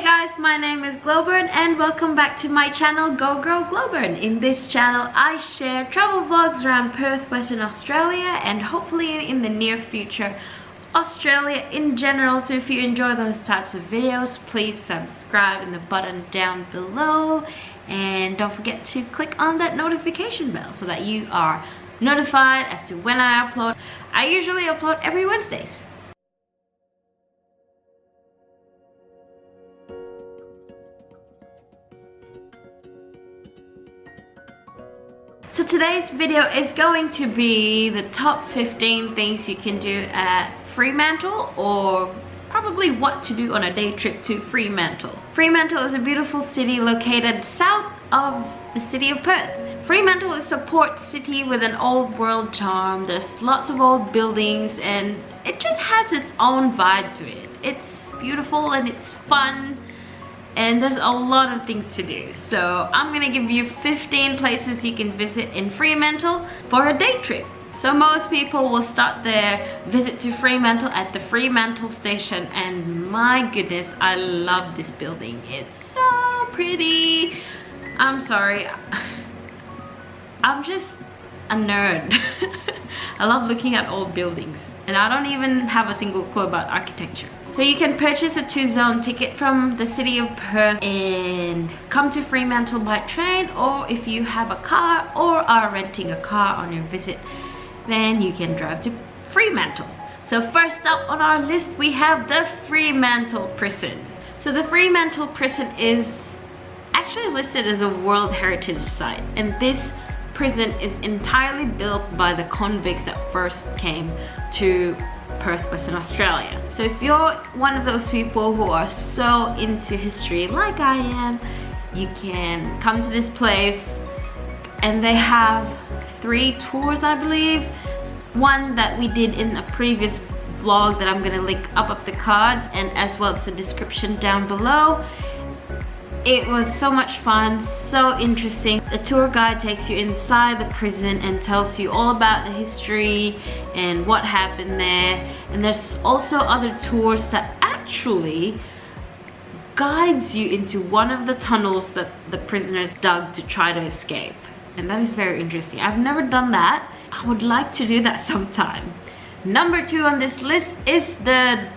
guys, my name is Glowbern and welcome back to my channel GoGrowGlowbern. In this channel I share travel vlogs around Perth, Western Australia, and hopefully in the near future Australia in general. So if you enjoy those types of videos, please subscribe in the button down below and don't forget to click on that notification bell so that you are notified as to when I upload. I usually upload every Wednesdays. So today's video is going to be the top 15 things you can do at Fremantle, or probably what to do on a day trip to Fremantle. Fremantle is a beautiful city located south of the city of Perth. Fremantle is a port city with an old world charm. There's lots of old buildings and it just has its own vibe to it. It's beautiful and it's fun. And there's a lot of things to do. So I'm gonna give you 15 places you can visit in Fremantle for a day trip. So most people will start their visit to Fremantle at the Fremantle station, and my goodness, I love this building. It's so pretty. I'm sorry, I'm just a nerd. I love looking at old buildings and I don't even have a single clue about architecture. So you can purchase a 2-zone ticket from the city of Perth and come to Fremantle by train, or if you have a car or are renting a car on your visit, then you can drive to Fremantle. So first up on our list we have the Fremantle Prison. So the Fremantle Prison is actually listed as a World Heritage Site, and this prison is entirely built by the convicts that first came to Perth, Western Australia. So if you're one of those people who are so into history like I am, you can come to this place, and they have 3 tours, I believe. One that we did in a previous vlog that I'm gonna link up the cards, and as well as the description down below. It was so much fun, so interesting. The tour guide takes you inside the prison and tells you all about the history and what happened there. And there's also other tours that actually guides you into one of the tunnels that the prisoners dug to try to escape. And that is very interesting. I've never done that. I would like to do that sometime. Number 2 on this list is the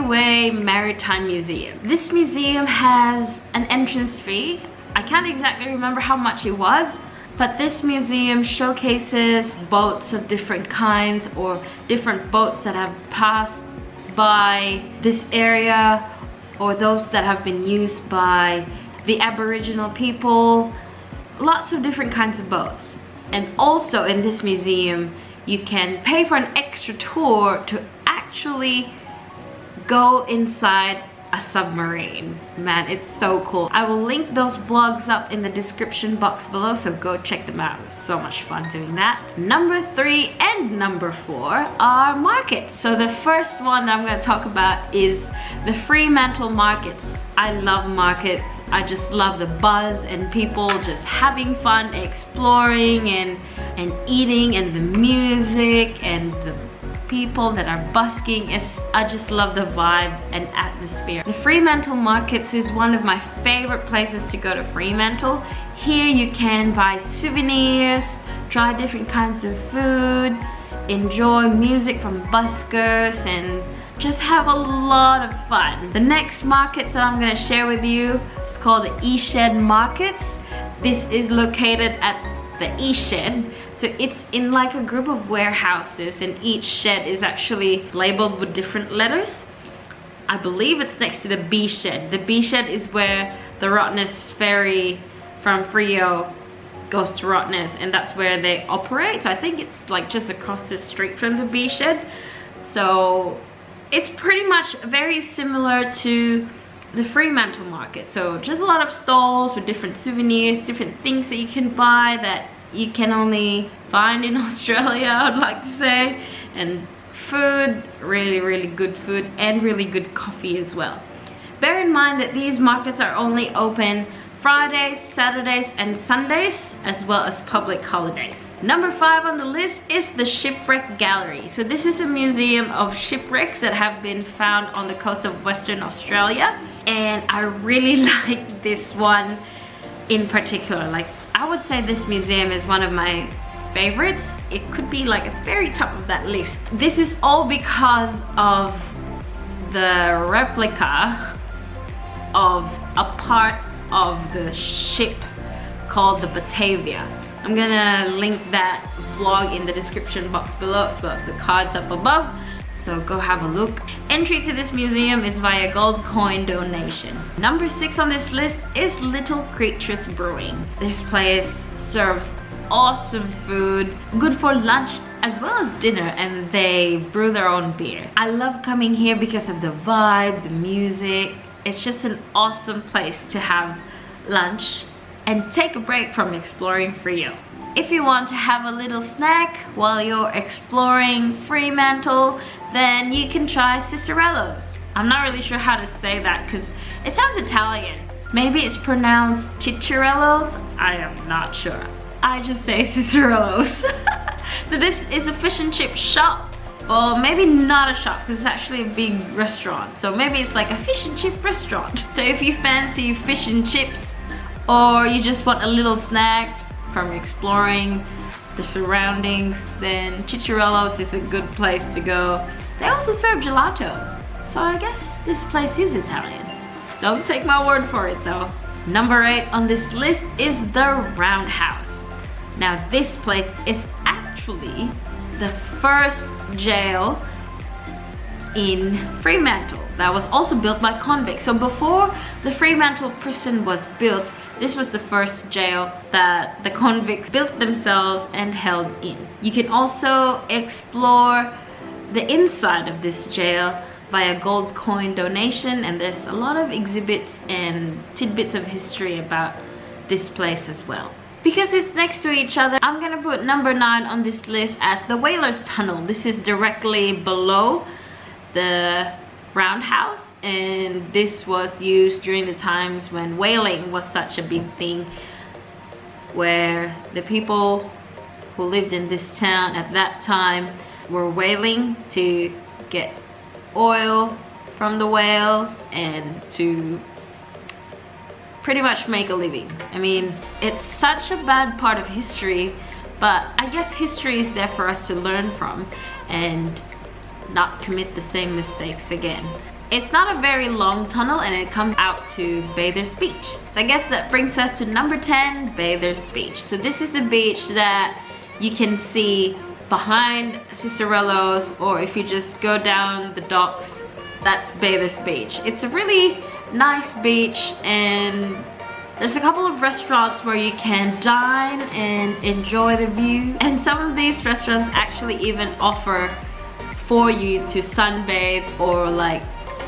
Way Maritime Museum. This museum has an entrance fee. I can't exactly remember how much it was, but this museum showcases boats of different kinds, or different boats that have passed by this area, or those that have been used by the Aboriginal people. Lots of different kinds of boats. And also in this museum you can pay for an extra tour to actually go inside a submarine. Man, it's so cool. I will link those vlogs up in the description box below, so go check them out. It was so much fun doing that. Number 3 and number 4 are markets. So the first one that I'm going to talk about is the Fremantle Markets. I love markets. I just love the buzz and people just having fun, exploring and eating, and the music and the people that are busking. I just love the vibe and atmosphere. The Fremantle Markets is one of my favorite places to go to Fremantle. Here you can buy souvenirs, try different kinds of food, enjoy music from buskers, and just have a lot of fun. The next market that I'm going to share with you is called the E-Shed Markets. This is located at the E-Shed. So it's in like a group of warehouses, and each shed is actually labeled with different letters. I believe it's next to the B-Shed. The B-Shed is where the Rottnest ferry from Freo goes to Rottnest, and that's where they operate. So I think it's like just across the street from the B-Shed. So it's pretty much very similar to the Fremantle Market. So just a lot of stalls with different souvenirs, different things that you can buy that you can only find in Australia, I would like to say. And food, really good food, and really good coffee as well. Bear in mind that these markets are only open Fridays, Saturdays, and Sundays, as well as public holidays. Number 5 on the list is the Shipwreck Gallery. So this is a museum of shipwrecks that have been found on the coast of Western Australia. And I really like this one in particular. Like, I would say this museum is one of my favorites. It could be like at the very top of that list. This is all because of the replica of a part of the ship called the Batavia. I'm gonna link that vlog in the description box below, as well as the cards up above, so go have a look. Entry to this museum is via gold coin donation. Number 6 on this list is Little Creatures Brewing. This place serves awesome food, good for lunch as well as dinner, and they brew their own beer. I love coming here because of the vibe, the music. It's just an awesome place to have lunch and take a break from exploring for you. If you want to have a little snack while you're exploring Fremantle, then you can try Chiarellas. I'm not really sure how to say that because it sounds Italian. Maybe it's pronounced Chiarellas, I am not sure. I just say Chiarellas. So this is a fish and chip shop. Well, maybe not a shop because it's actually a big restaurant. So maybe it's like a fish and chip restaurant. So if you fancy fish and chips, or you just want a little snack from exploring the surroundings, then Chiarellas is a good place to go. They also serve gelato, so I guess this place is Italian. Don't take my word for it though. Number 8 on this list is the Roundhouse. Now this place is actually the first jail in Fremantle that was also built by convicts. So before the Fremantle Prison was built, this was the first jail that the convicts built themselves and held in. You can also explore the inside of this jail via gold coin donation, and there's a lot of exhibits and tidbits of history about this place as well. Because it's next to each other, I'm gonna put number 9 on this list as the Whalers Tunnel. This is directly below the Roundhouse, and this was used during the times when whaling was such a big thing, where the people who lived in this town at that time were whaling to get oil from the whales and to pretty much make a living. I mean, it's such a bad part of history, but I guess history is there for us to learn from and not commit the same mistakes again. It's not a very long tunnel and it comes out to Bathurst Beach. So I guess that brings us to number 10, Bathurst Beach. So this is the beach that you can see behind Chiarellas, or if you just go down the docks, that's Bathurst Beach. It's a really nice beach, and there's a couple of restaurants where you can dine and enjoy the view. And some of these restaurants actually even offer for you to sunbathe or like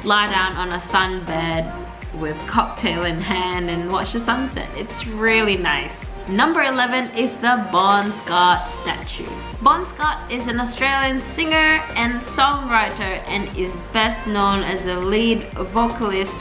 lie down on a sunbed with cocktail in hand and watch the sunset. It's really nice. Number 11 is the Bon Scott statue. Bon Scott is an Australian singer and songwriter and is best known as the lead vocalist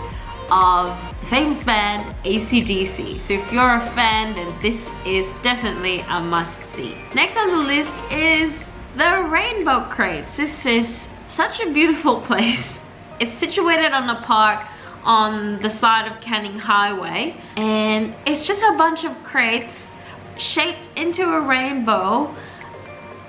of the famous band AC/DC. So if you're a fan, then this is definitely a must-see. Next on the list is the Rainbow Craze. This is such a beautiful place. It's situated on a park on the side of Canning Highway, and it's just a bunch of crates shaped into a rainbow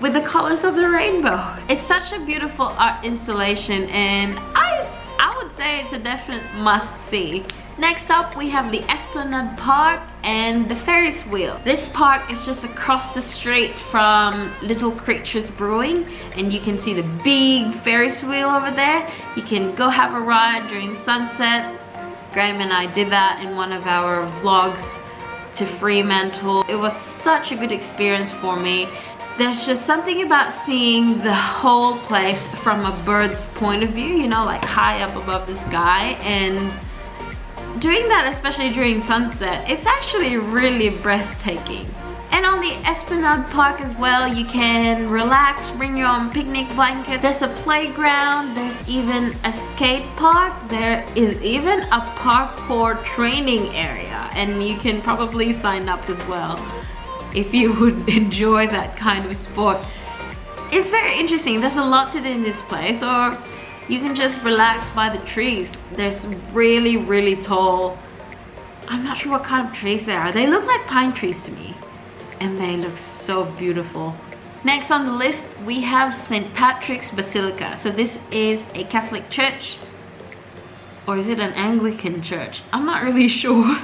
with the colors of the rainbow. It's such a beautiful art installation, and I would say it's a definite must-see. Next up, we have the Esplanade Park and the Ferris wheel. This park is just across the street from Little Creatures Brewing, and you can see the big Ferris wheel over there. You can go have a ride during sunset. Graham and I did that in one of our vlogs to Fremantle. It was such a good experience for me. There's just something about seeing the whole place from a bird's point of view, you know, like high up above the sky, and doing that, especially during sunset, it's actually really breathtaking. And And on the Esplanade Park as well, you can relax, bring your own picnic blanket. There's a playground, there's even a skate park. There is even a parkour training area, and you can probably sign up as well if you would enjoy that kind of sport. It's very interesting. There's a lot to do in this place, or you can just relax by the trees. There's really, really tall, I'm not sure what kind of trees they are. They look like pine trees to me, and they look so beautiful. Next on the list, we have St. Patricks Basilica. So this is a Catholic church, or is it an Anglican church? I'm not really sure.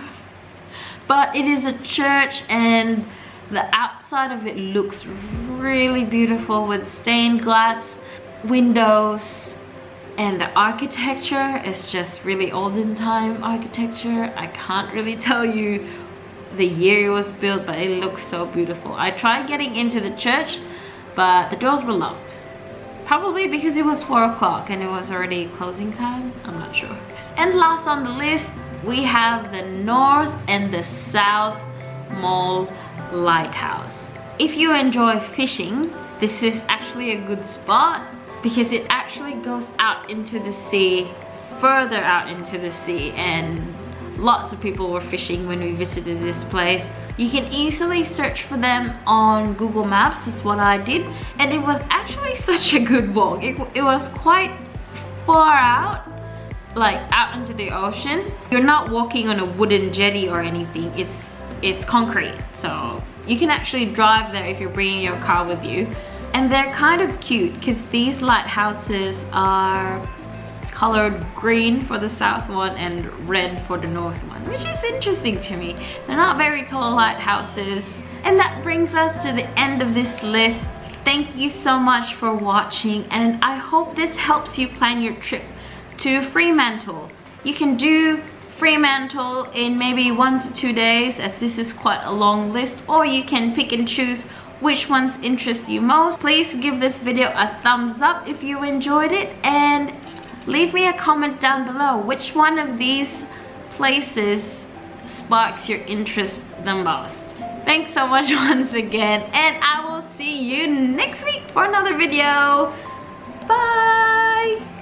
But it is a church, and the outside of it looks really beautiful with stained glass windows, and the architecture is just really olden time architecture. I can't really tell you the year it was built, but it looks so beautiful. I tried getting into the church, but the doors were locked. Probably because it was 4 o'clock and it was already closing time. I'm not sure. And last on the list, we have the North and the South Mall Lighthouse. If you enjoy fishing, this is actually a good spot because it actually goes out into the sea, further out into the sea, and lots of people were fishing when we visited this place. You can easily search for them on Google Maps, is what I did, and it was actually such a good walk. It was quite far out, like out into the ocean. You're not walking on a wooden jetty or anything. It's concrete, so you can actually drive there if you're bringing your car with you. And they're kind of cute because these lighthouses are colored green for the south one and red for the north one, which is interesting to me. They're not very tall lighthouses. And that brings us to the end of this list. Thank you so much for watching, and I hope this helps you plan your trip to Fremantle. You can do Fremantle in maybe 1 to 2 days, as this is quite a long list, or you can pick and choose which ones interest you most. Please give this video a thumbs up if you enjoyed it, and leave me a comment down below which one of these places sparks your interest the most. Thanks so much once again, and I will see you next week for another video. Bye!